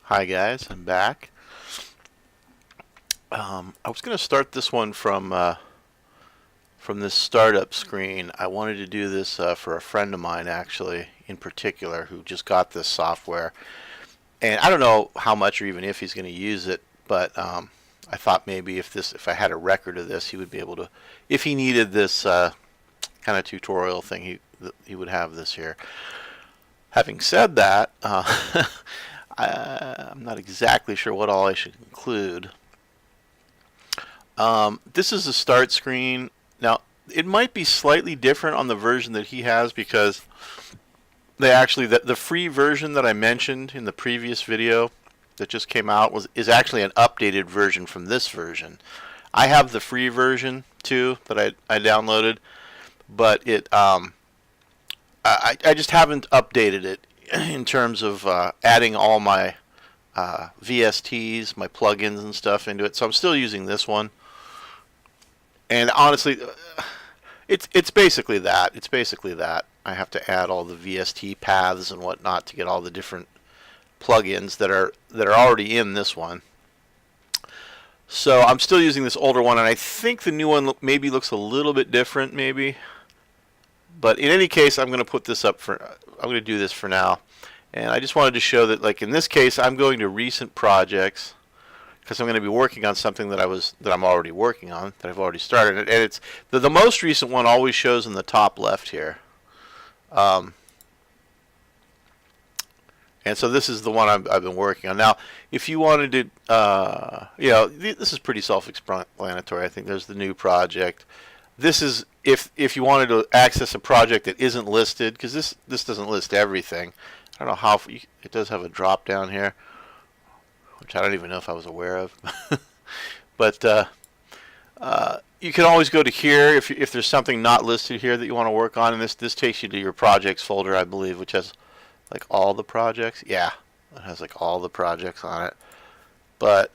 Hi guys, I'm back. I was going to start this one from this startup screen. I wanted to do this for a friend of mine actually, in particular, who just got this software, and I don't know how much or even if he's going to use it, but I thought maybe if I had a record of this, he would be able to, if he needed this kind of tutorial thing, he would have this here. Having said that, I'm not exactly sure what all I should include. This is a start screen. Now, it might be slightly different on the version that he has because they actually, the free version that I mentioned in the previous video that just came out is actually an updated version from this version. I have the free version too that I downloaded, but I just haven't updated it in terms of adding all my VSTs, my plugins and stuff into it. So I'm still using this one. And honestly, it's basically that. It's basically that. I have to add all the VST paths and whatnot to get all the different plugins that are already in this one. So I'm still using this older one, and I think the new one maybe looks a little bit different, maybe. But in any case, I'm going to put this up for. I'm going to do this for now, and I just wanted to show that, like in this case, I'm going to recent projects because I'm going to be working on something that I'm already working on, that I've already started. And it's the most recent one always shows in the top left here. And so this is the one I've been working on. Now, if you wanted to, this is pretty self-explanatory. I think there's the new project. This is if you wanted to access a project that isn't listed, because this doesn't list everything. I don't know how it does have a drop down here, which I don't even know if I was aware of. But you can always go to here if there's something not listed here that you want to work on, and this takes you to your projects folder, I believe, which has like all the projects. Yeah, it has like all the projects on it. But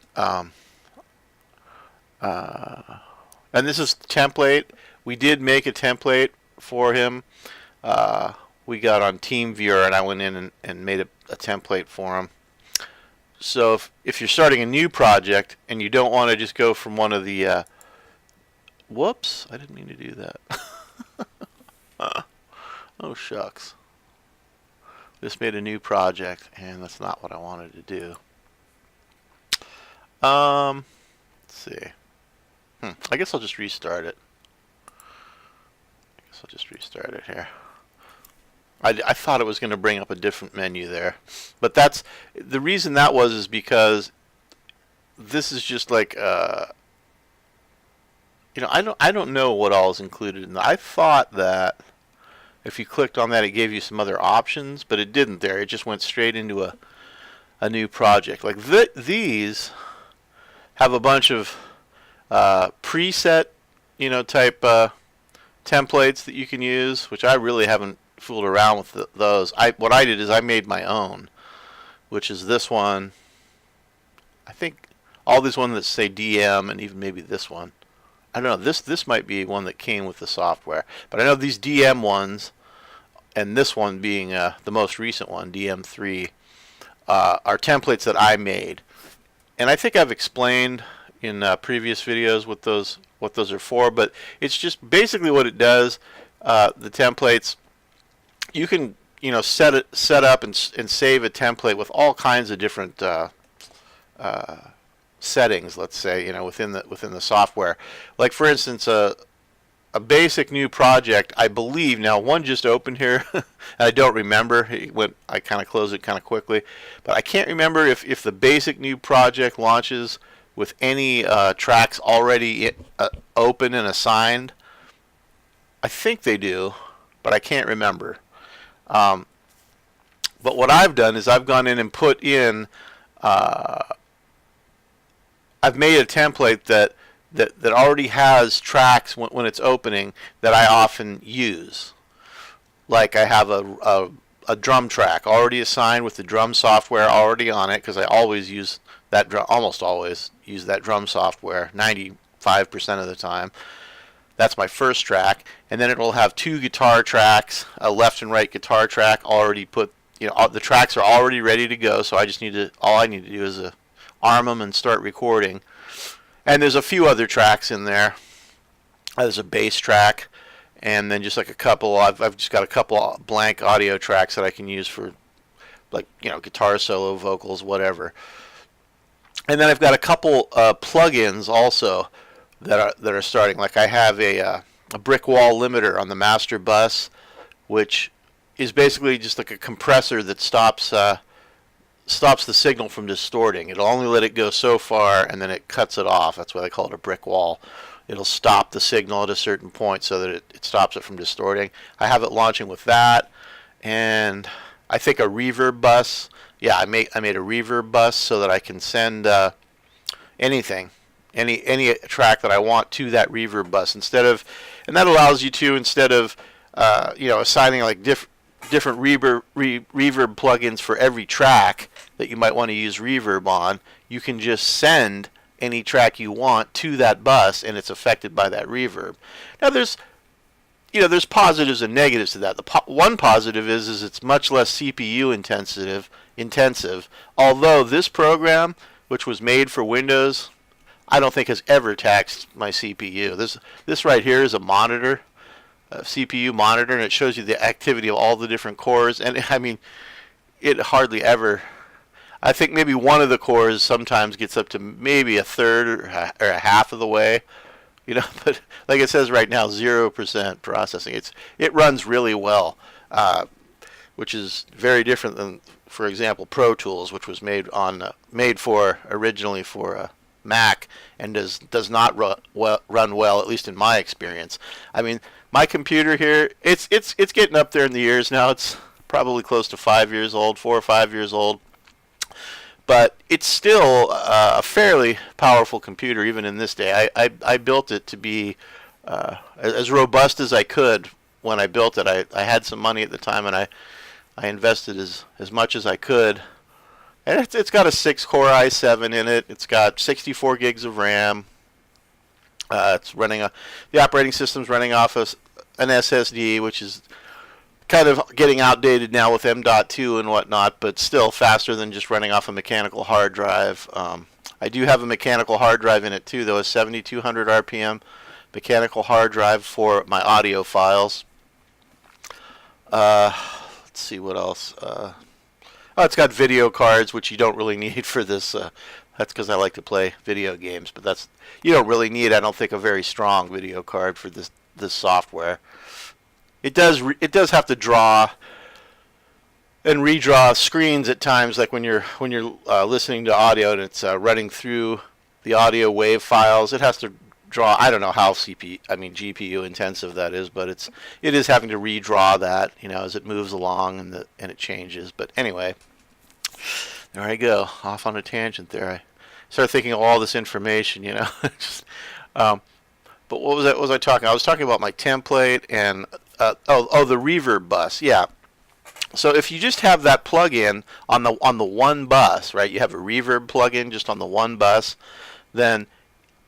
and this is template. We did make a template for him. We got on TeamViewer, and I went in and made a template for him. So if you're starting a new project and you don't want to just go from one of the whoops, I didn't mean to do that. Oh shucks. Just made a new project, and that's not what I wanted to do. Let's see. I guess I'll just restart it. Here. I thought it was going to bring up a different menu there, but that's the reason that is because this is just like I don't know what all is included in that. I thought that if you clicked on that, it gave you some other options, but it didn't there. It just went straight into a new project. Like these have a bunch of preset, type templates that you can use, which I really haven't fooled around with those. What I did is I made my own, which is this one. I think all these ones that say DM, and even maybe this one. I don't know. This might be one that came with the software, but I know these DM ones, and this one being the most recent one, DM3, are templates that I made, and I think I've explained in previous videos what those are for. But it's just basically what it does. The templates, you can set up and save a template with all kinds of different settings, let's say, within the software. Like for instance, a basic new project, I believe, now one just opened here, and I don't remember. I kind of closed it kind of quickly, but I can't remember if the basic new project launches with any tracks already open and assigned. I think they do, but I can't remember. But what I've done is I've gone in and put in I've made a template that already has tracks when it's opening that I often use. Like I have a drum track already assigned with the drum software already on it, because I always use that almost always use that drum software 95% of the time. That's my first track, and then it will have two guitar tracks, a left and right guitar track already put the tracks are already ready to go, so all I need to do is arm them and start recording. And there's a few other tracks in there. There's a bass track, and then just like a couple. I've just got a couple blank audio tracks that I can use for, like, guitar solo, vocals, whatever. And then I've got a couple plugins also that are starting. Like, I have a brick wall limiter on the master bus, which is basically just like a compressor that stops the signal from distorting. It'll only let it go so far, and then it cuts it off. That's why they call it a brick wall. It'll stop the signal at a certain point so that it stops it from distorting. I have it launching with that, and I think a reverb bus. Yeah, I made a reverb bus so that I can send anything, any track that I want to that reverb bus and that allows you to, instead of assigning like different reverb plugins for every track that you might want to use reverb on, you can just send any track you want to that bus, and it's affected by that reverb. Now there's positives and negatives to that. One positive is it's much less CPU intensive. Although this program, which was made for Windows, I don't think has ever taxed my CPU. This right here is a monitor, a CPU monitor, and it shows you the activity of all the different cores. And I mean, it hardly ever. I think maybe one of the cores sometimes gets up to maybe a third or a half of the way. But like it says right now, 0% processing. It runs really well, which is very different than, for example, Pro Tools, which was made originally for Mac, and does not run well, at least in my experience. I mean, my computer here, it's getting up there in the years now. It's probably close to 5 years old, 4 or 5 years old. But it's still a fairly powerful computer, even in this day. I built it to be as robust as I could when I built it. I had some money at the time, and I invested as much as I could. And it's got a 6-core i7 in it. It's got 64 gigs of RAM. It's running the operating system's running off an SSD, which is kind of getting outdated now with M.2 and whatnot, but still faster than just running off a mechanical hard drive. I do have a mechanical hard drive in it too, though, a 7200 RPM mechanical hard drive for my audio files. Let's see what else. It's got video cards, which you don't really need for this. That's because I like to play video games, but you don't really need, I don't think, a very strong video card for this software. It does have to draw and redraw screens at times, like when you're listening to audio and it's running through the audio wave files. It has to draw. I don't know how GPU intensive that is, but it is having to redraw that, as it moves along and it changes. But anyway, there I go, off on a tangent there. I started thinking of all this information, Just, but what was I talking? I was talking about my template and the reverb bus. Yeah. So if you just have that plug-in on the one bus, right? You have a reverb plug-in just on the one bus, then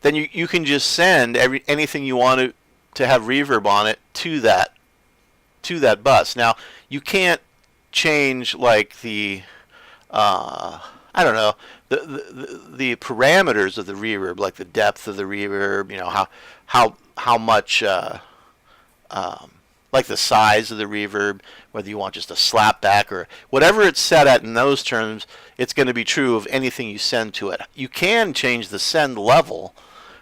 you can just send anything you want to have reverb on it to that bus. Now you can't change like the I don't know, the parameters of the reverb, like the depth of the reverb, how much like the size of the reverb, whether you want just a slap back or whatever it's set at in those terms, it's going to be true of anything you send to it. You can change the send level,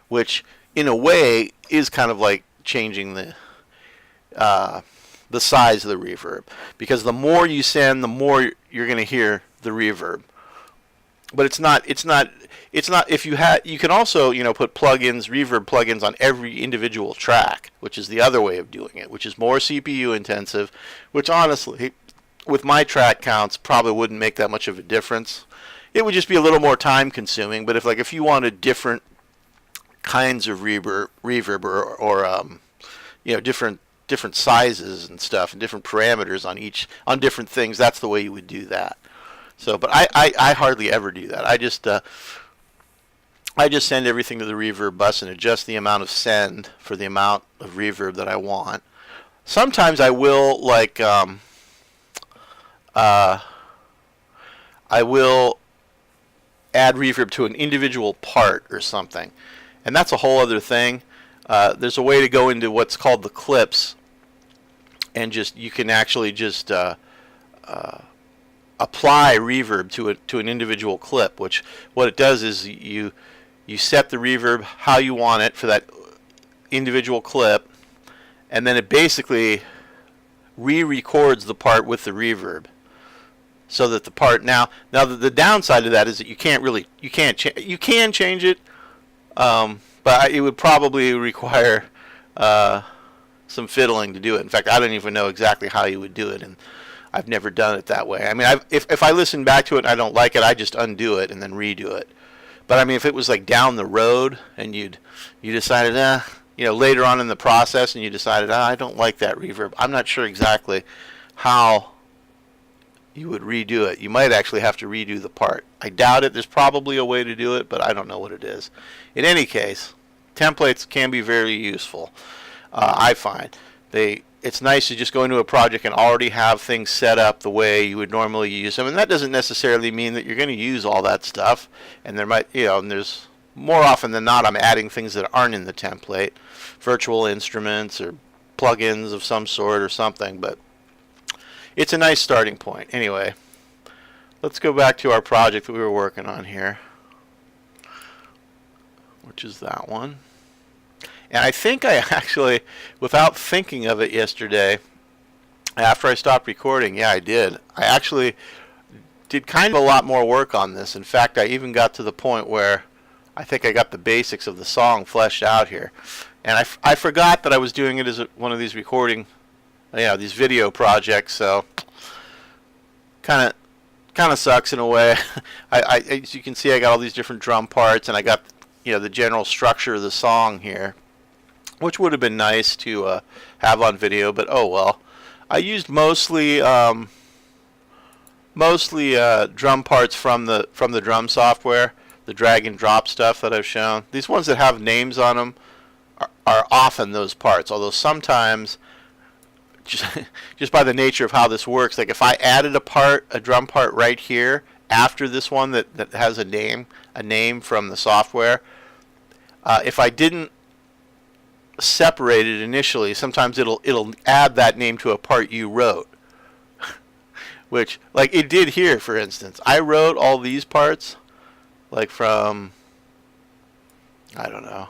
which in a way is kind of like changing the size of the reverb, because the more you send, the more you're going to hear the reverb. But it's not if you can also put reverb plugins on every individual track, which is the other way of doing it, which is more CPU intensive, which honestly with my track counts probably wouldn't make that much of a difference. It would just be a little more time consuming. But if you wanted different kinds of reverb or different sizes and stuff and different parameters on different things, that's the way you would do that. So, but I hardly ever do that. I just send everything to the reverb bus and adjust the amount of send for the amount of reverb that I want. Sometimes I will I will add reverb to an individual part or something. And that's a whole other thing. There's a way to go into what's called the clips, and you can actually just apply reverb to an individual clip. Which what it does is you set the reverb how you want it for that individual clip, and then it basically re-records the part with the reverb. So that the part now the downside of that is that you can change it, but it would probably require some fiddling to do it. In fact, I don't even know exactly how you would do it, and I've never done it that way. I mean, if I listen back to it and I don't like it, I just undo it and then redo it. But I mean, if it was like down the road and you decided, later on in the process, and you decided, I don't like that reverb, I'm not sure exactly how you would redo it. You might actually have to redo the part. I doubt it. There's probably a way to do it, but I don't know what it is. In any case, templates can be very useful. I find it's nice to just go into a project and already have things set up the way you would normally use them. And that doesn't necessarily mean that you're going to use all that stuff. And there might, and there's more often than not, I'm adding things that aren't in the template, virtual instruments or plugins of some sort or something, but it's a nice starting point. Anyway, let's go back to our project that we were working on here, which is that one. And I think I actually, without thinking of it yesterday, after I stopped recording, yeah, I did. I actually did kind of a lot more work on this. In fact, I even got to the point where I think I got the basics of the song fleshed out here. And I forgot that I was doing it as one of these these video projects, so kind of sucks in a way. As you can see, I got all these different drum parts, and I got the general structure of the song here, which would have been nice to have on video, but oh well. I used mostly drum parts from the drum software, the drag and drop stuff that I've shown. These ones that have names on them are often those parts, although sometimes just by the nature of how this works, like if I added a drum part right here after this one that has a name from the software, if I didn't separate it initially, sometimes it'll add that name to a part you wrote. Which, like it did here, for instance. I wrote all these parts, like from, I don't know,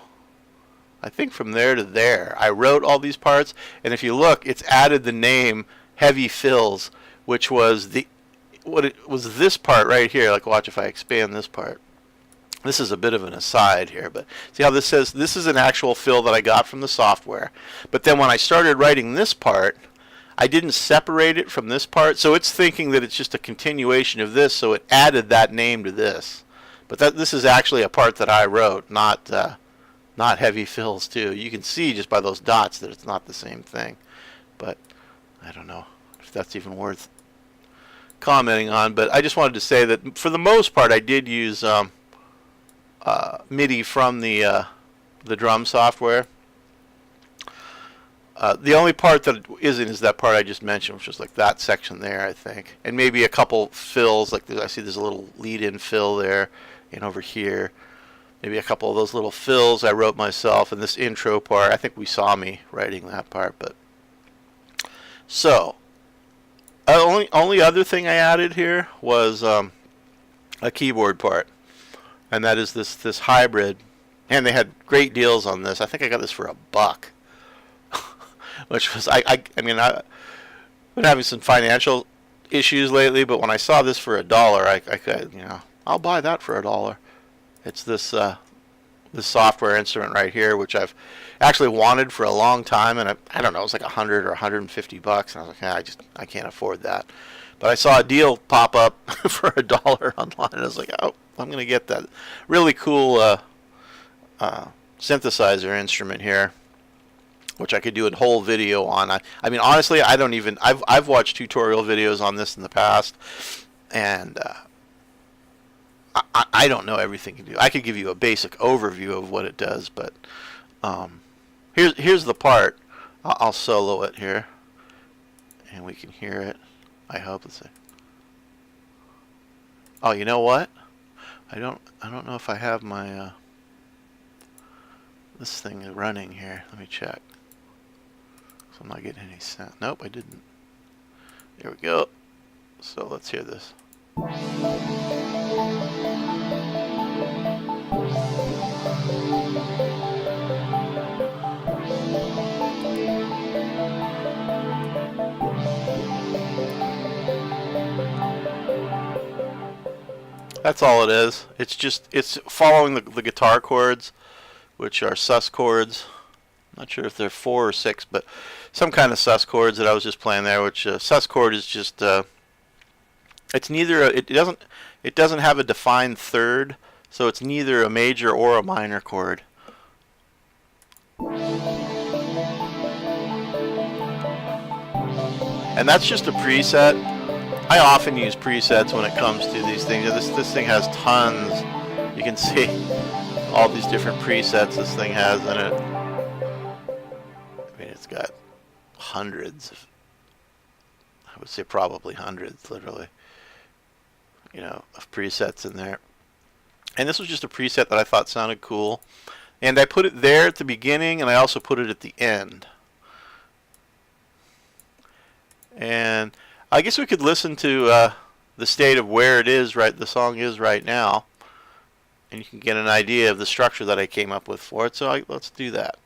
I think from there to there. I wrote all these parts, and if you look, it's added the name Heavy Fills, which was this part right here. Like, watch if I expand this part. This is a bit of an aside here, but see how this says this is an actual fill that I got from the software. But then when I started writing this part, I didn't separate it from this part, so it's thinking that it's just a continuation of this, so it added that name to this. But this is actually a part that I wrote, not Heavy Fills too. You can see just by those dots that it's not the same thing. But I don't know if that's even worth commenting on. But I just wanted to say that for the most part, I did use MIDI from the drum software. The only part that isn't is that part I just mentioned, which is like that section there, I think. And maybe a couple fills, like I see there's a little lead-in fill there and over here. Maybe a couple of those little fills I wrote myself, and this intro part, I think we saw me writing that part. But so, only other thing I added here was a keyboard part, and that is this hybrid. And they had great deals on this. I think I got this for $1, which was I mean I've been having some financial issues lately, but when I saw this for $1, I could, I'll buy that for $1. It's this software instrument right here, which I've actually wanted for a long time, and I don't know, it's like $100 or $150, and I was like, I can't afford that. But I saw a deal pop up for $1 online, and I was like, oh, I'm gonna get that really cool synthesizer instrument here, which I could do a whole video on. I mean, honestly, I've watched tutorial videos on this in the past, and I don't know everything you can do. I could give you a basic overview of what it does, but here's the part. I'll solo it here, and we can hear it. I hope. Let's see. Oh, you know what? I don't know if I have my this thing is running here. Let me check. So I'm not getting any sound. Nope, I didn't. There we go. So let's hear this. That's all it is. It's following the guitar chords, which are sus chords. I'm not sure if they're 4 or 6, but some kind of sus chords that I was just playing there. Which sus chord is just it's neither it doesn't have a defined third, so it's neither a major or a minor chord. And that's just a preset. I often use presets when it comes to these things. This thing has tons. You can see all these different presets this thing has in it. I mean, it's got hundreds of, I would say probably hundreds, literally, of presets in there. And this was just a preset that I thought sounded cool. And I put it there at the beginning, and I also put it at the end. And I guess we could listen to the state of where it is, the song is right now, and you can get an idea of the structure that I came up with for it. So let's do that.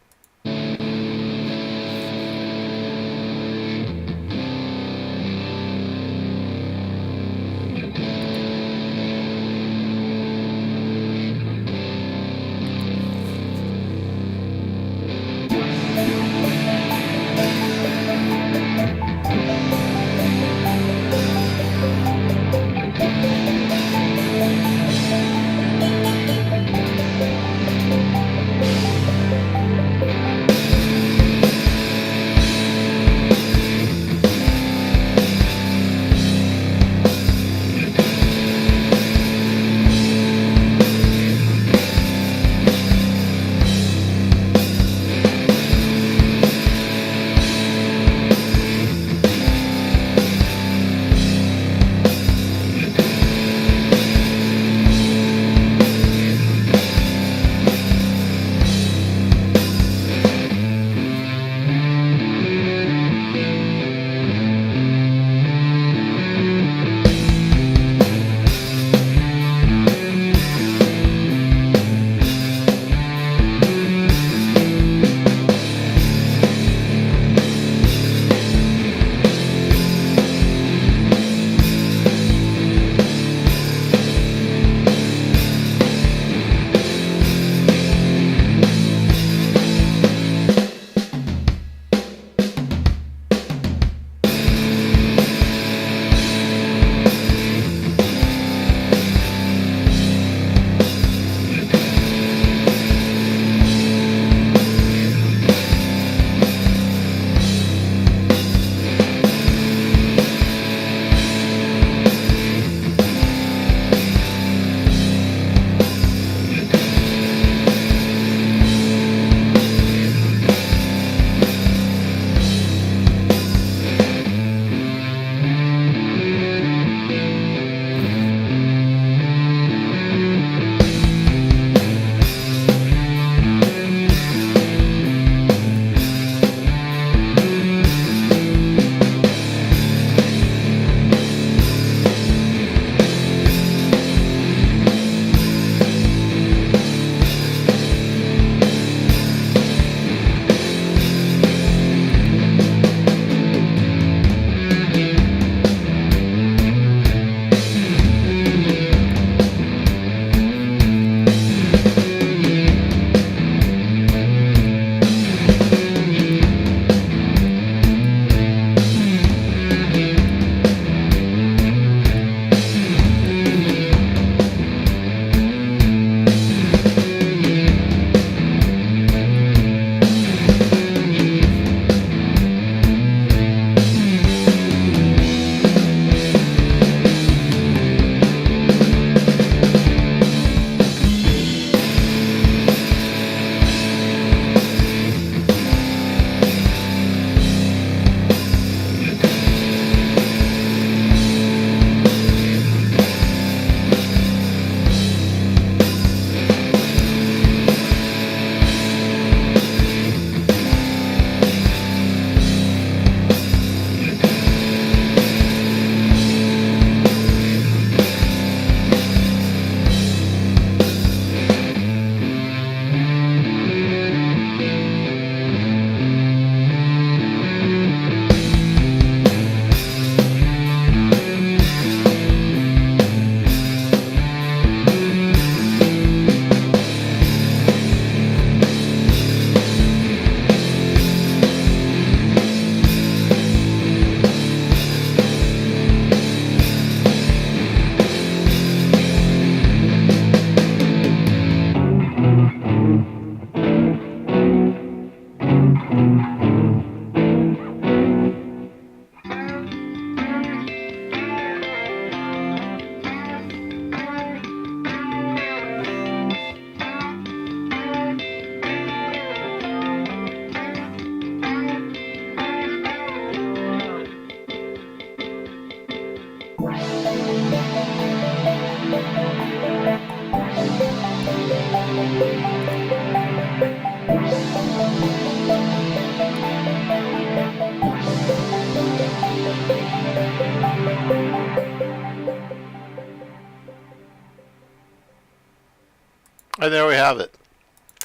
And there we have it.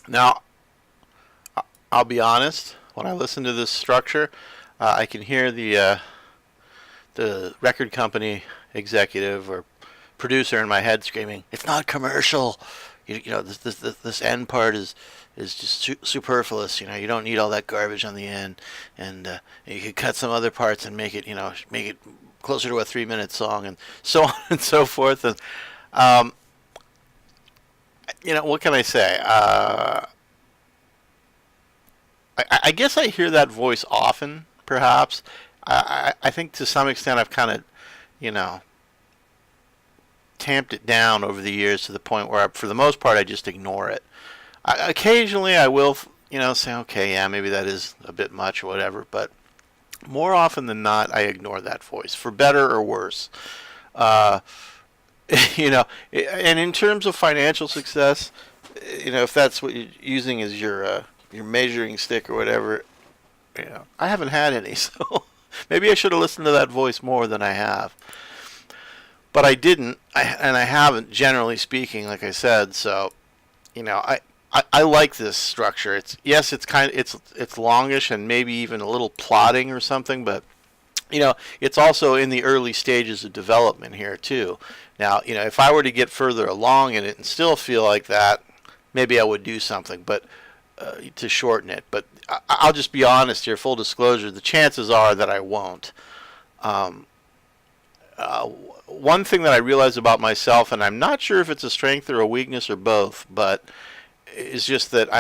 Now, I'll be honest. When I listen to this structure, I can hear the record company executive or producer in my head screaming, "It's not commercial. You know, this end part is just superfluous. You know, you don't need all that garbage on the end, and you could cut some other parts and make it closer to a 3-minute song, and so on and so forth." And what can I say? I guess I hear that voice often, perhaps. I think to some extent I've kind of, tamped it down over the years to the point where, for the most part, I just ignore it. Occasionally I will, say, okay, yeah, maybe that is a bit much or whatever, but more often than not, I ignore that voice, for better or worse. And in terms of financial success, if that's what you're using as your measuring stick or whatever, I haven't had any, so maybe I should have listened to that voice more than I have. But I didn't, and I haven't, generally speaking, like I said. So, I like this structure. It's longish and maybe even a little plodding or something, but it's also in the early stages of development here too. Now, if I were to get further along in it and still feel like that, maybe I would do something, but to shorten it. But I'll just be honest here, full disclosure, the chances are that I won't. One thing that I realize about myself, and I'm not sure if it's a strength or a weakness or both, but is just that I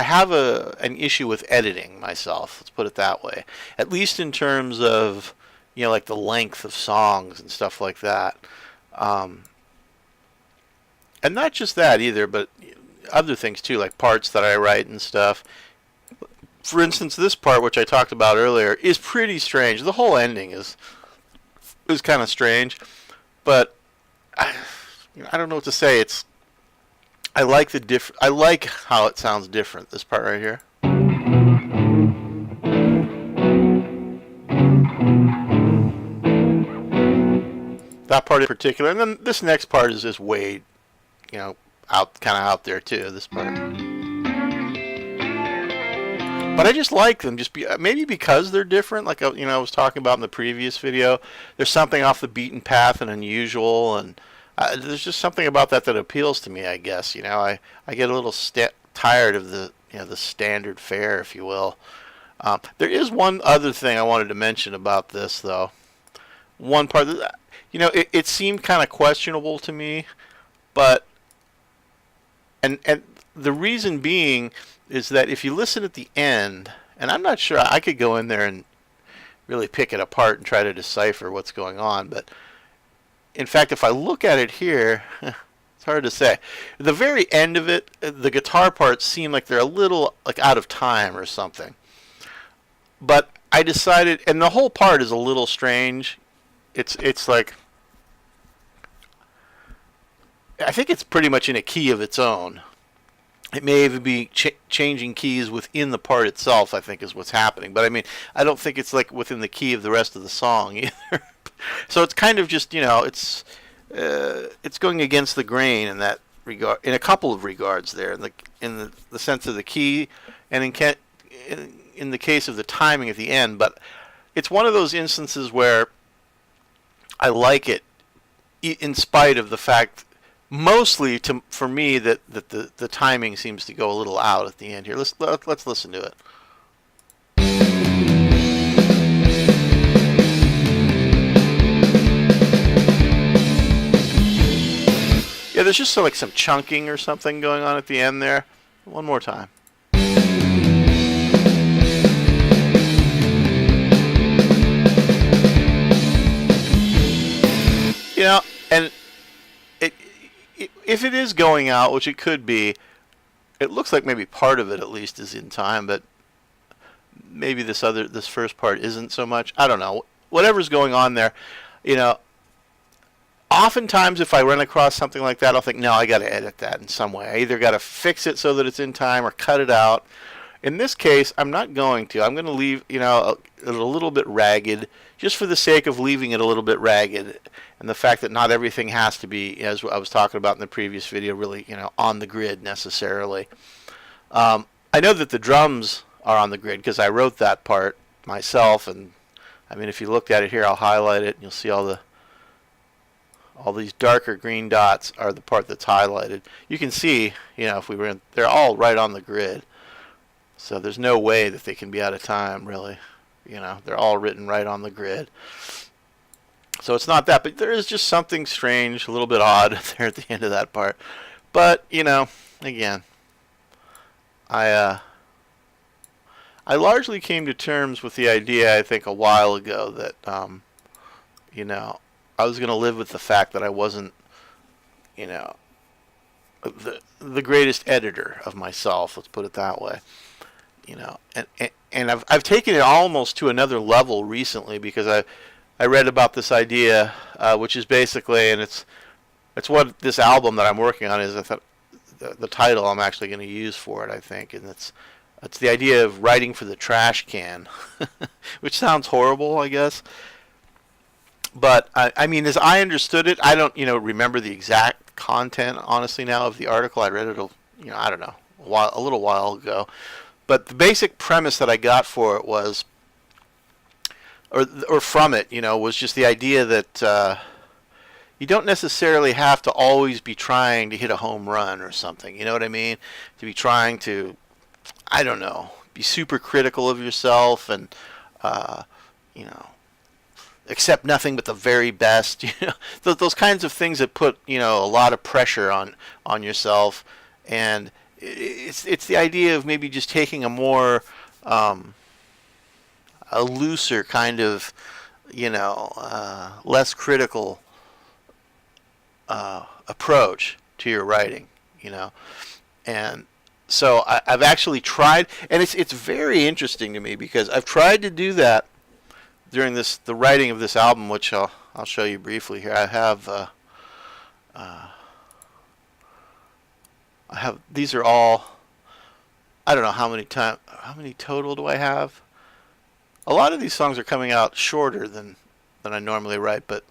have an issue with editing myself. Let's put it that way. At least in terms of, like the length of songs and stuff like that. And not just that either, but other things too, like parts that I write and stuff. For instance, this part, which I talked about earlier, is pretty strange. The whole ending is kind of strange, but I don't know what to say. I like how it sounds different. This part right here. That part in particular, and then this next part is just way, kind of out there too. This part. But I just like them, maybe because they're different. Like I was talking about in the previous video, there's something off the beaten path and unusual, and there's just something about that appeals to me. I guess I get a little tired of the the standard fare, if you will. There is one other thing I wanted to mention about this, though. One part that it seemed kind of questionable to me, but and the reason being is that if you listen at the end, and I'm not sure I could go in there and really pick it apart and try to decipher what's going on, but in fact, if I look at it here, it's hard to say. The very end of it, the guitar parts seem like they're a little like out of time or something. But I decided, and the whole part is a little strange. It's like, I think it's pretty much in a key of its own. It may even be changing keys within the part itself, I think, is what's happening. But I mean, I don't think it's like within the key of the rest of the song either. So it's kind of just, it's going against the grain in that regard, in a couple of regards there, in the sense of the key, and in the case of the timing at the end. But it's one of those instances where I like it, in spite of the fact, mostly for me, that the timing seems to go a little out at the end here. Let's listen to it. Yeah, there's just like some chunking or something going on at the end there. One more time. And if it is going out, which it could be, it looks like maybe part of it at least is in time, but maybe this first part isn't so much. I don't know. Whatever's going on there, oftentimes if I run across something like that, I'll think, no, I got to edit that in some way. I either got to fix it so that it's in time or cut it out. In this case, I'm not going to. I'm going to leave, a little bit ragged, just for the sake of leaving it a little bit ragged, and the fact that not everything has to be, as I was talking about in the previous video, really, on the grid necessarily. I know that the drums are on the grid because I wrote that part myself, and I mean, if you looked at it here, I'll highlight it, and you'll see all these darker green dots are the part that's highlighted. You can see, if we were in, they're all right on the grid. So there's no way that they can be out of time, really. They're all written right on the grid. So it's not that, but there is just something strange, a little bit odd there at the end of that part. But, again, I largely came to terms with the idea, I think, a while ago that, I was going to live with the fact that I wasn't, the greatest editor of myself. Let's put it that way. And I've taken it almost to another level recently because I read about this idea, which is basically, and it's what this album that I'm working on is. I thought the title I'm actually going to use for it, I think, and it's the idea of writing for the trash can, which sounds horrible, I guess. But I mean, as I understood it, I don't remember the exact content honestly now of the article. I read it, I don't know, a little while ago. But the basic premise that I got for it was, or from it, was just the idea that you don't necessarily have to always be trying to hit a home run or something. You know what I mean? To be trying to, I don't know, be super critical of yourself and, accept nothing but the very best. Those kinds of things that put a lot of pressure on yourself, and it's the idea of maybe just taking a more a looser kind of less critical approach to your writing, and so I've actually tried, and it's very interesting to me because I've tried to do that during the writing of this album, which I'll show you briefly here. I have these are all, I don't know how many total do I have. A lot of these songs are coming out shorter than I normally write, but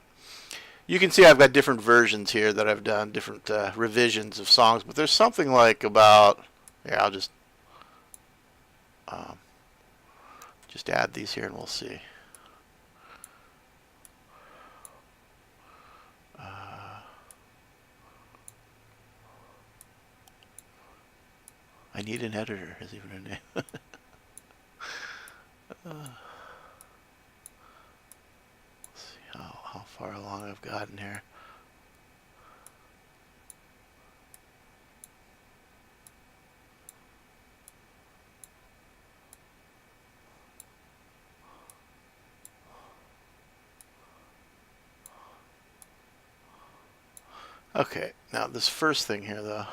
you can see I've got different versions here that I've done, different revisions of songs. But there's something like about, here, I'll just add these here and we'll see. I need an editor is even a name. Let's see how far along I've gotten here. Okay, now this first thing here though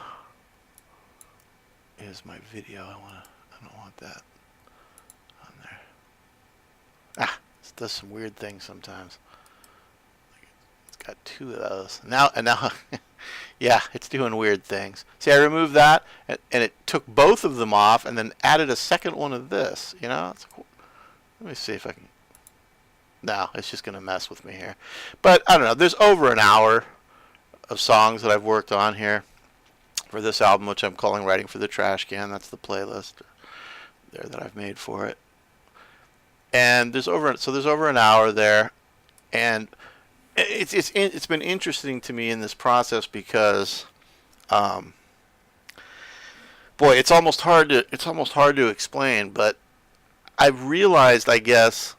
is my video. I don't want that on there. This does some weird things sometimes. It's got two of those. And now yeah, it's doing weird things. See, I removed that and it took both of them off and then added a second one of this, It's cool. Let me see if I can. No, it's just going to mess with me here. But I don't know. There's over an hour of songs that I've worked on here for this album, which I'm calling Writing for the Trash Can. That's the playlist there that I've made for it. And there's over an hour there, and it's been interesting to me in this process because, boy, it's almost hard to explain. But I've realized, I guess,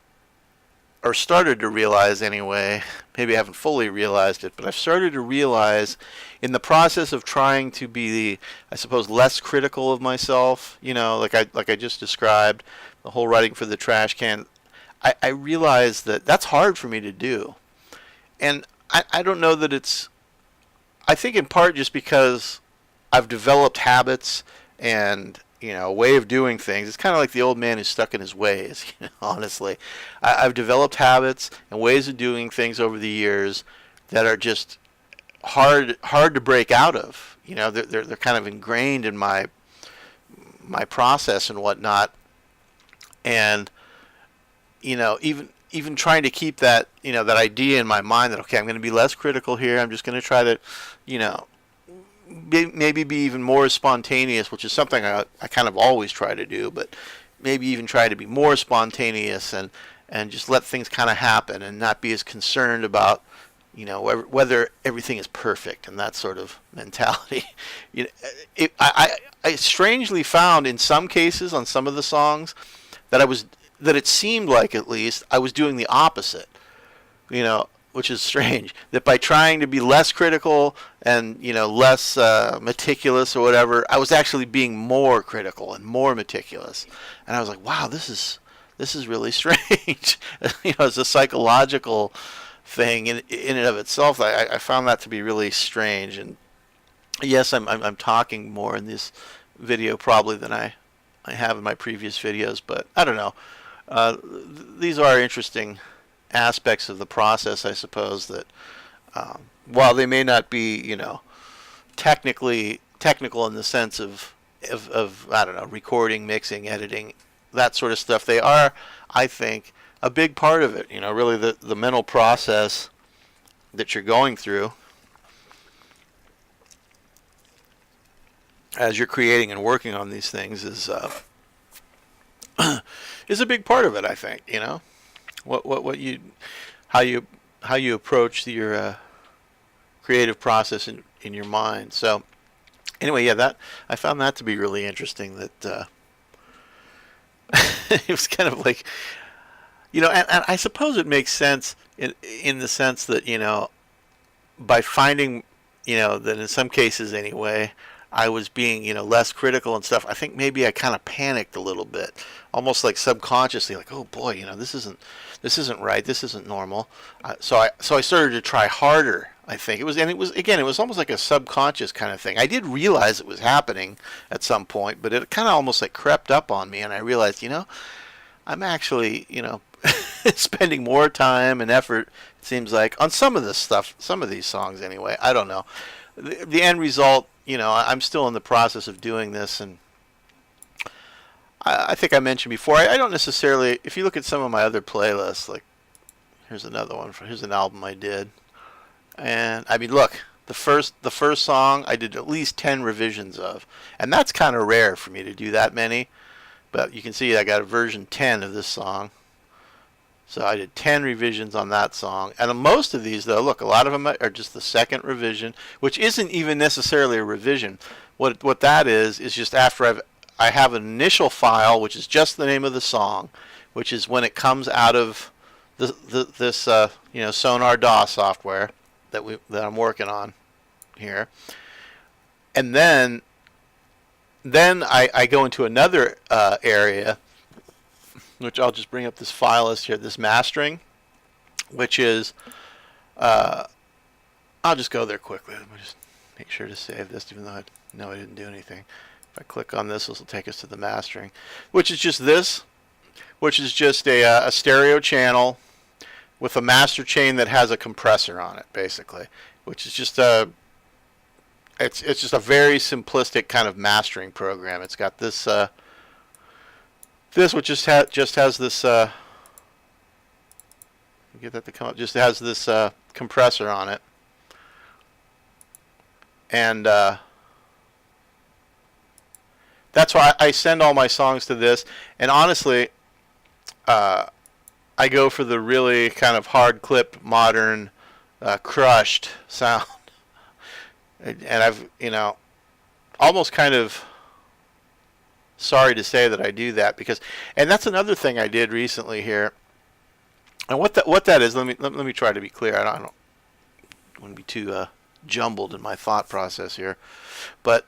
or started to realize anyway, maybe I haven't fully realized it, but I've started to realize in the process of trying to be, I suppose, less critical of myself, like I just described, the whole writing for the trash can, I realized that that's hard for me to do. And I don't know that it's, I think in part just because I've developed habits and a way of doing things. It's kind of like the old man who's stuck in his ways, honestly. I've developed habits and ways of doing things over the years that are just hard to break out of. They're kind of ingrained in my process and whatnot. And even even trying to keep that, that idea in my mind that, okay, I'm going to be less critical here. I'm just going to try to, maybe be even more spontaneous, which is something I kind of always try to do, but maybe even try to be more spontaneous and just let things kind of happen and not be as concerned about, whether everything is perfect and that sort of mentality. I strangely found in some cases on some of the songs that it seemed like, at least, I was doing the opposite, which is strange. That by trying to be less critical and, less meticulous or whatever, I was actually being more critical and more meticulous. And I was like, wow, this is really strange. It's a psychological thing in and of itself. I found that to be really strange. And yes, I'm talking more in this video probably than I have in my previous videos, but I don't know. These are interesting aspects of the process, I suppose, that while they may not be, technical in the sense of I don't know, recording, mixing, editing, that sort of stuff, they are, I think, a big part of it. Really the mental process that you're going through as you're creating and working on these things is a big part of it, I think. How you approach your creative process in your mind. So anyway, yeah, I found that to be really interesting. That it was kind of like, and I suppose it makes sense in the sense that, by finding, that in some cases anyway, I was being, less critical and stuff. I think maybe I kind of panicked a little bit, almost like subconsciously, like, oh boy, this isn't right, this isn't normal. So I started to try harder. I think it was almost like a subconscious kind of thing. I did realize it was happening at some point, but it kind of almost like crept up on me, and I realized, I'm actually, spending more time and effort, it seems like, on some of this stuff, some of these songs anyway. I don't know. The end result, I'm still in the process of doing this, and I think I mentioned before, I don't necessarily, if you look at some of my other playlists, like, here's another one, here's an album I did, and, I mean, look, the first song I did at least 10 revisions of, and that's kind of rare for me to do that many, but you can see I got a version 10 of this song. So I did 10 revisions on that song. And most of these, though, look, a lot of them are just the second revision, which isn't even necessarily a revision. What that is just after I have an initial file, which is just the name of the song, which is when it comes out of this Sonar DAW software that I'm working on here. And then I go into another area, which I'll just bring up this file list here, this mastering, which is, I'll just go there quickly. Let me just make sure to save this, even though I know I didn't do anything. If I click on this will take us to the mastering, which is just this, which is just a stereo channel with a master chain that has a compressor on it, basically, which is just it's just a very simplistic kind of mastering program. It's got this which just has this get that to come up. Just has this compressor on it, and that's why I send all my songs to this. And honestly, I go for the really kind of hard clip, modern, crushed sound, and I've almost kind of sorry to say that I do that, because, and that's another thing I did recently here. And what that is, let me try to be clear. I don't want to be too jumbled in my thought process here, but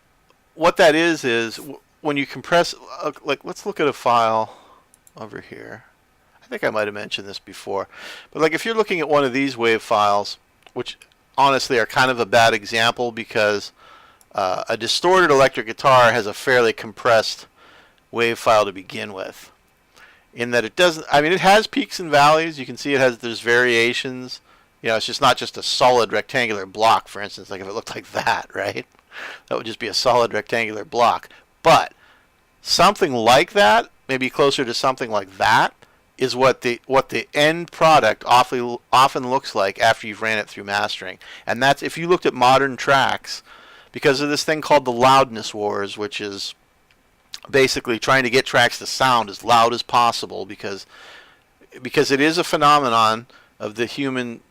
what that is when you compress, like, let's look at a file over here. I think I might have mentioned this before, but like if you're looking at one of these WAV files, which honestly are kind of a bad example, because a distorted electric guitar has a fairly compressed WAV file to begin with, in that it doesn't, I mean, it has peaks and valleys. You can see there's variations. It's just not just a solid rectangular block, for instance. Like if it looked like that, right? That would just be a solid rectangular block. But something like that, maybe closer to something like that, is what the end product often looks like after you've ran it through mastering. And that's if you looked at modern tracks, because of this thing called the loudness wars, which is basically trying to get tracks to sound as loud as possible, because it is a phenomenon of the human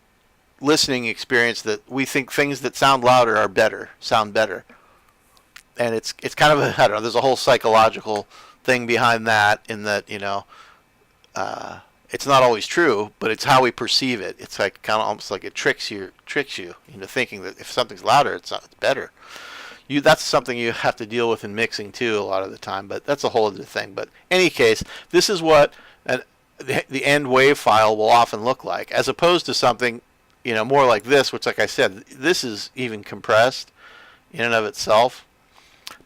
listening experience that we think things that sound louder sound better. And it's kind of I don't know, there's a whole psychological thing behind that, in that, it's not always true, but it's how we perceive it. It's like kind of almost like it tricks you into thinking that if something's louder, it's better. That's something you have to deal with in mixing too a lot of the time, but that's a whole other thing. But in any case, this is what the end wave file will often look like, as opposed to something, more like this, which, like I said, this is even compressed in and of itself.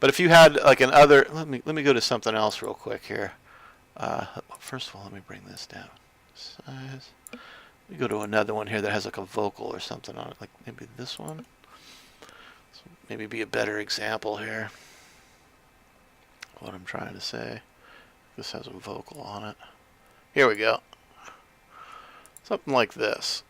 But if you had like another, let me go to something else real quick here. First of all, let me bring this down. Size. Let me go to another one here that has like a vocal or something on it, like maybe this one. So maybe be a better example here. What I'm trying to say. This has a vocal on it. Here we go. Something like this.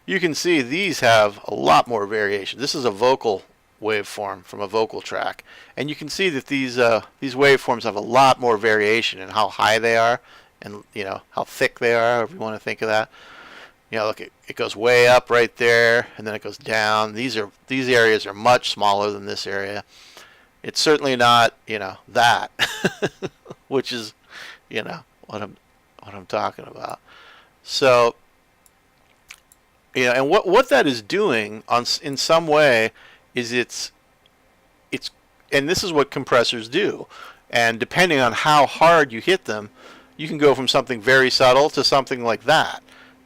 You can see these have a lot more variation. This is a vocal waveform from a vocal track, and you can see that these waveforms have a lot more variation in how high they are, and how thick they are, however you want to think of that. Look, it goes way up right there, and then it goes down. These areas are much smaller than this area. It's certainly not that, which is what I'm talking about. So and what that is doing in some way is it's and this is what compressors do, and depending on how hard you hit them, you can go from something very subtle to something like that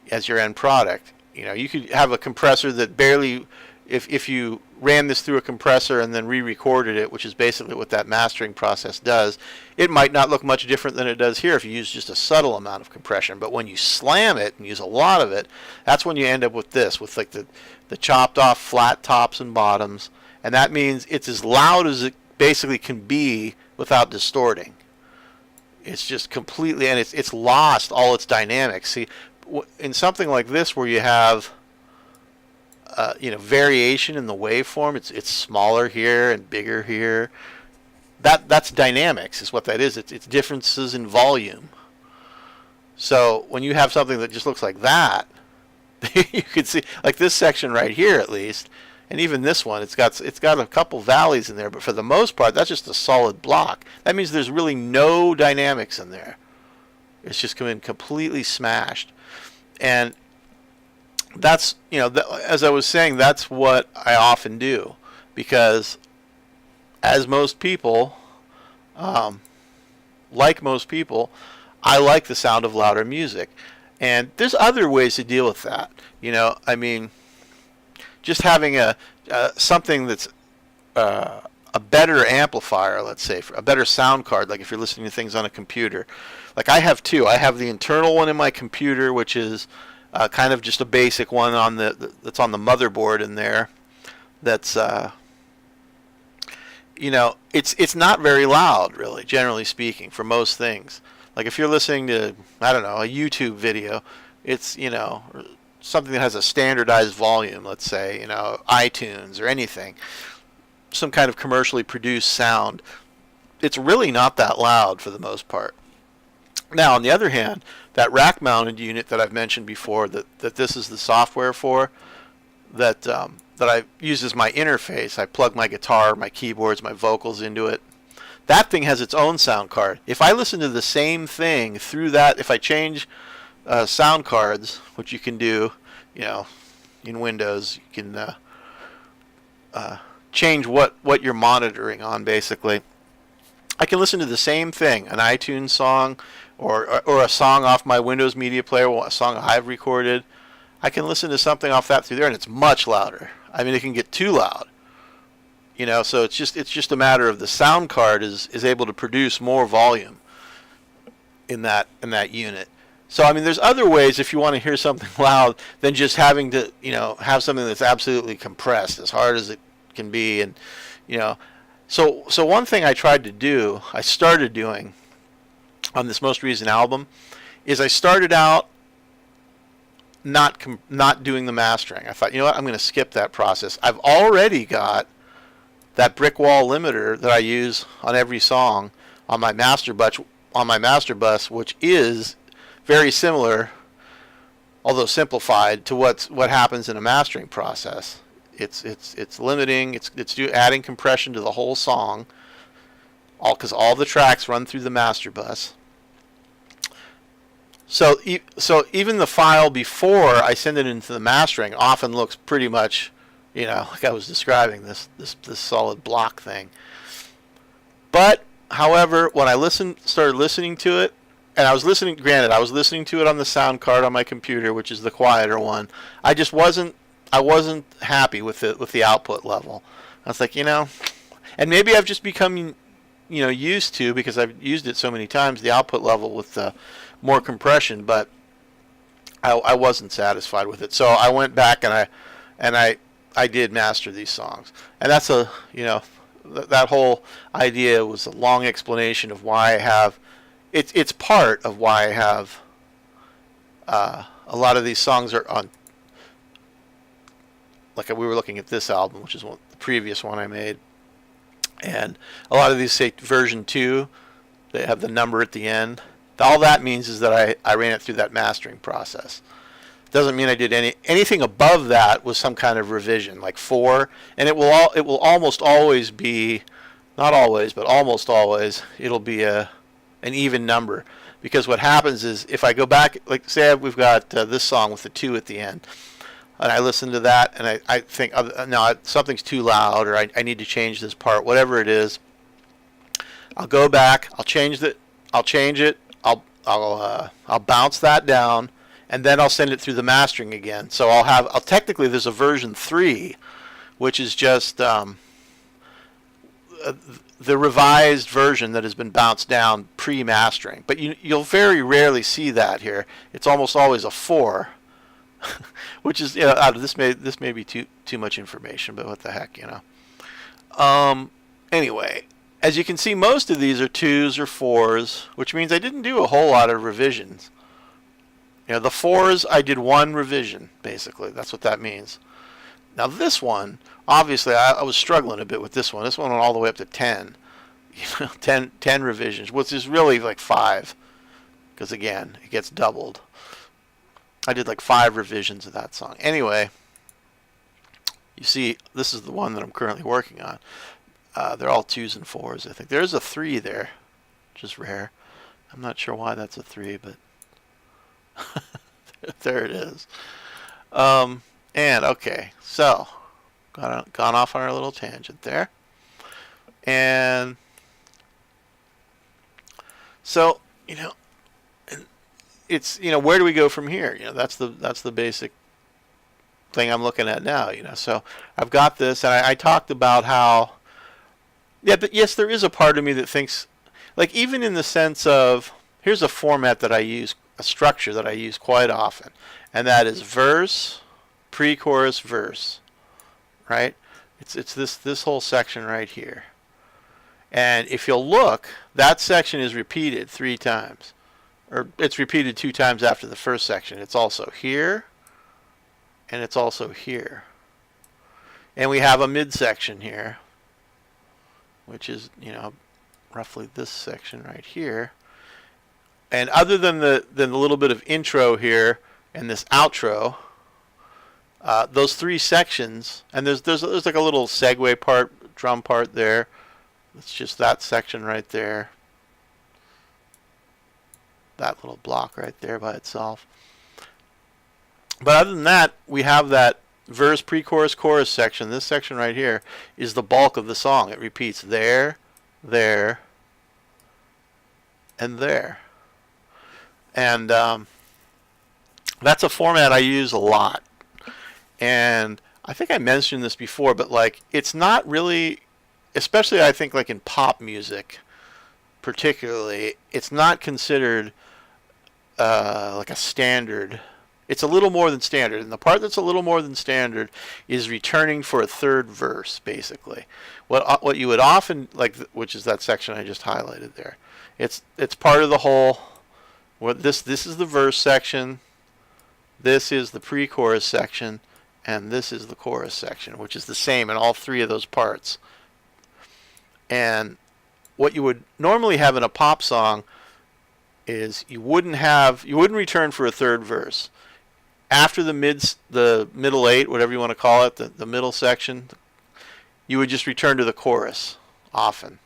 as your end product. You could have a compressor that barely, if you ran this through a compressor and then re-recorded it, which is basically what that mastering process does, it might not look much different than it does here if you use just a subtle amount of compression. But when you slam it and use a lot of it, that's when you end up with this, with like the chopped off flat tops and bottoms, and that means it's as loud as it basically can be without distorting. It's just completely, and it's lost all its dynamics. See, in something like this where you have variation in the waveform, it's smaller here and bigger here. That's dynamics, is what that is. It's differences in volume. So when you have something that just looks like that, you can see, like this section right here at least, and even this one, it's got a couple valleys in there, but for the most part, that's just a solid block. That means there's really no dynamics in there. It's just coming completely smashed. And that's, as I was saying, that's what I often do, because as most people, like most people, I like the sound of louder music. And there's other ways to deal with that. Just having something that's a better amplifier, let's say, a better sound card, like if you're listening to things on a computer. Like I have two. I have the internal one in my computer, which is kind of just a basic one that's on the motherboard in there. That's it's not very loud, really, generally speaking, for most things. Like if you're listening to, I don't know, a YouTube video, it's something that has a standardized volume, let's say, iTunes or anything, some kind of commercially produced sound. It's really not that loud for the most part. Now, on the other hand, that rack-mounted unit that I've mentioned before, that this is the software for, that I use as my interface. I plug my guitar, my keyboards, my vocals into it. That thing has its own sound card. If I listen to the same thing through that, if I change sound cards, which you can do, in Windows, you can change what you're monitoring on, basically. I can listen to the same thing, an iTunes song, or a song off my Windows Media Player, a song I've recorded. I can listen to something off that through there, and it's much louder. I mean, it can get too loud. So it's just a matter of the sound card is able to produce more volume in that unit. So I mean, there's other ways if you want to hear something loud than just having to have something that's absolutely compressed as hard as it can be, and So one thing I started doing on this most recent album is I started out not doing the mastering. I thought, you know what, I'm going to skip that process. I've already got that brick wall limiter that I use on every song on my master bus, which is very similar, although simplified, to what happens in a mastering process. It's limiting. It's adding compression to the whole song, because all the tracks run through the master bus. So even the file before I send it into the mastering often looks pretty much, like I was describing, this solid block thing. But however, when I started listening to it, and I was listening to it on the sound card on my computer, which is the quieter one. I wasn't happy with the output level. I was like, and maybe I've just become used to, because I've used it so many times, the output level with more compression, but I wasn't satisfied with it. So I went back and I did master these songs, and that's that whole idea was a long explanation of why I have. It's part of why I have a lot of these songs are on. Like we were looking at this album, which is the previous one I made, and a lot of these say version 2. They have the number at the end. All that means is that I ran it through that mastering process. Doesn't mean I did anything above that was some kind of revision, like 4, and it will almost always be, not always, but almost always, it'll be an even number, because what happens is if I go back, like say we've got this song with the 2 at the end, and I listen to that and I think, no, something's too loud, or I need to change this part, whatever it is. I'll go back, I'll change it, I'll bounce that down, and then I'll send it through the mastering again. So I'll technically, there's a version 3, which is just the revised version that has been bounced down pre-mastering. But you'll very rarely see that here. It's almost always a 4, which is, this may be too much information, but what the heck, Anyway. As you can see, most of these are 2s or 4s, which means I didn't do a whole lot of revisions. The 4s, I did 1 revision, basically. That's what that means. Now this one, obviously, I was struggling a bit with this one. This one went all the way up to 10. 10 revisions, which is really like 5, because again, it gets doubled. I did like 5 revisions of that song. Anyway, you see, this is the one that I'm currently working on. They're all 2s and 4s, I think. There's a 3 there, which is rare. I'm not sure why that's a 3, but there it is. And okay, so gone off on our little tangent there, and so it's where do we go from here? That's the basic thing I'm looking at now. So I've got this, and I talked about how. Yeah, but yes, there is a part of me that thinks, like, even in the sense of, here's a format that I use, a structure that I use quite often, and that is verse, pre-chorus, verse, right? It's this whole section right here. And if you'll look, that section is repeated 3 times, or it's repeated 2 times after the first section. It's also here, and it's also here. And we have a midsection here, which is, roughly this section right here. And other than the little bit of intro here and this outro, those 3 sections, and there's like a little segue part, drum part there. It's just that section right there. That little block right there by itself. But other than that, we have that verse, pre-chorus, chorus section. This section right here is the bulk of the song. It repeats there, there, and there. And that's a format I use a lot. And I think I mentioned this before, but like, it's not really, especially I think like in pop music particularly, it's not considered like a standard. It's a little more than standard, and the part that's a little more than standard is returning for a 3rd verse, basically. What you would often, like, which is that section I just highlighted there. It's part of the whole. What this is the verse section. This is the pre-chorus section, and this is the chorus section, which is the same in all three of those parts. And what you would normally have in a pop song is you wouldn't return for a third verse. After the middle eight, whatever you want to call it, the middle section, you would just return to the chorus often.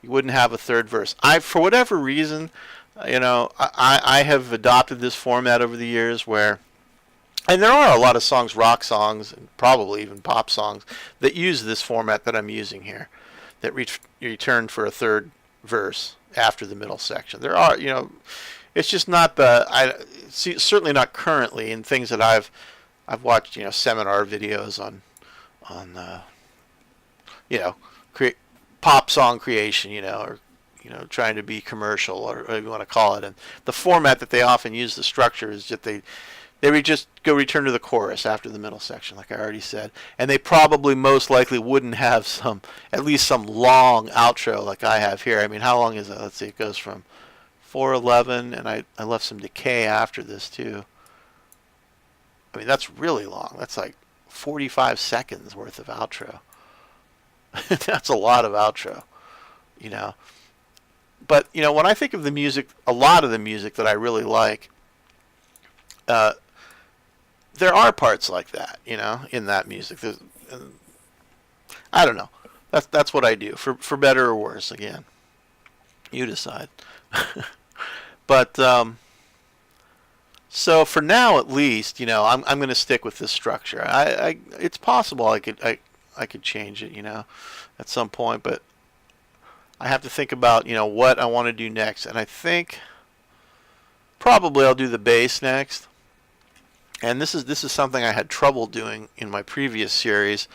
You wouldn't have a third verse. For whatever reason, I have adopted this format over the years where, and there are a lot of songs, rock songs, and probably even pop songs, that use this format that I'm using here, that return for a third verse after the middle section. There are, it's just not certainly not currently in things that I've watched, seminar videos on create pop song creation, or trying to be commercial, or whatever you want to call it. And the format that they often use, the structure, is that they would just go return to the chorus after the middle section, like I already said. And they probably most likely wouldn't have at least some long outro like I have here. I mean, how long is it? Let's see, it goes from 4:11, and I left some decay after this too. I mean, that's really long. That's like 45 seconds worth of outro. That's a lot of outro, But, when I think of the music, a lot of the music that I really like, there are parts like that, in that music. I don't know. That's what I do, for better or worse. Again, you decide. But so for now, at least, I'm going to stick with this structure. It's possible I could change it, at some point, but I have to think about, what I want to do next. And I think probably I'll do the bass next. And this is something I had trouble doing in my previous series,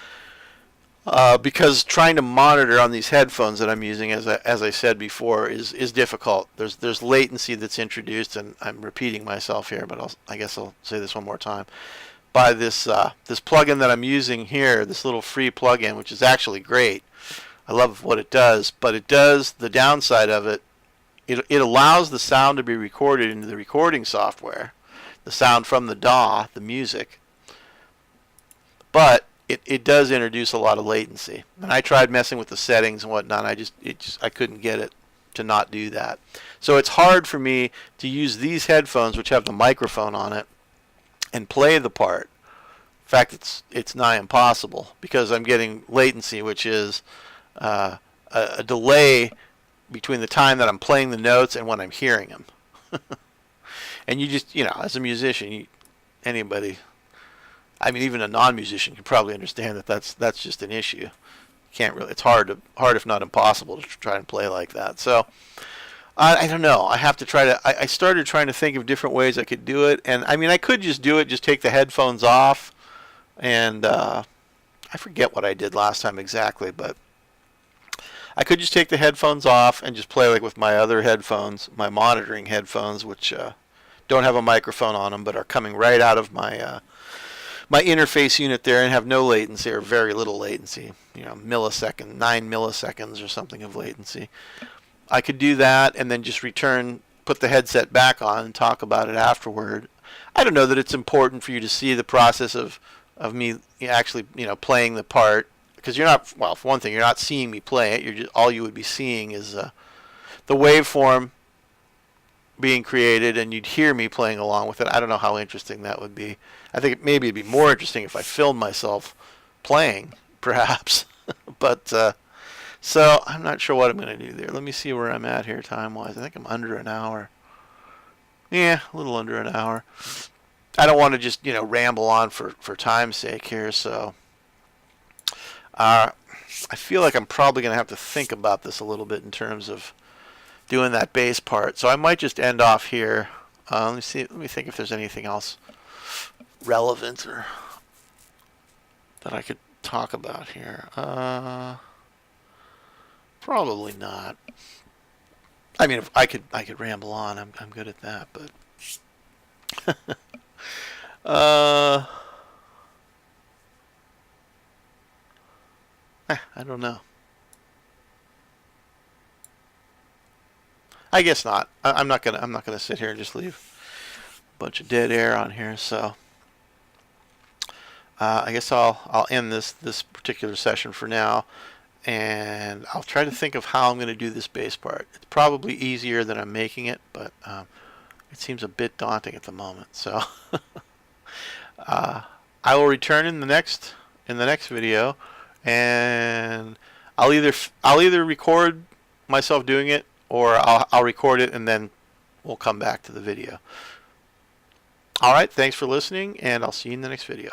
because trying to monitor on these headphones that I'm using, as I said before, is difficult. There's latency that's introduced, and I'm repeating myself here, but I guess I'll say this one more time. By this plugin that I'm using here, this little free plugin, which is actually great. I love what it does, but the downside of it allows the sound to be recorded into the recording software, the sound from the DAW, the music, but it does introduce a lot of latency. And I tried messing with the settings and whatnot, and I couldn't get it to not do that. So it's hard for me to use these headphones, which have the microphone on it, and play the part. In fact, it's nigh impossible, because I'm getting latency, which is a delay between the time that I'm playing the notes and when I'm hearing them. And you just, as a musician, anybody, I mean, even a non-musician can probably understand that that's just an issue. It's hard if not impossible to try and play like that. So I don't know. I have to try to. I started trying to think of different ways I could do it, and I mean, I could just do it, just take the headphones off, and I forget what I did last time exactly, but I could just take the headphones off and just play like with my other headphones, my monitoring headphones, which don't have a microphone on them, but are coming right out of my my interface unit there, and have no latency, or very little latency, 9 milliseconds or something of latency. I could do that and then just put the headset back on and talk about it afterward. I don't know that it's important for you to see the process of me actually, playing the part, because you're not, well, for one thing, you're not seeing me play it. All you would be seeing is the waveform being created, and you'd hear me playing along with it. I don't know how interesting that would be. I think maybe it'd be more interesting if I filmed myself playing, perhaps. But so I'm not sure what I'm going to do there. Let me see where I'm at here time-wise. I think I'm under an hour. Yeah, a little under an hour. I don't want to just, ramble on for time's sake here, so I feel like I'm probably going to have to think about this a little bit in terms of doing that bass part. So I might just end off here. Let me see. Let me think if there's anything else relevant or that I could talk about here. Probably not. I mean, if I could ramble on. I'm good at that, but I don't know. I guess not. I'm not gonna sit here and just leave a bunch of dead air on here. So I guess I'll end this particular session for now, and I'll try to think of how I'm going to do this bass part. It's probably easier than I'm making it, but it seems a bit daunting at the moment. So I will return in the next video, and I'll either record myself doing it, or I'll record it and then we'll come back to the video. All right, thanks for listening, and I'll see you in the next video.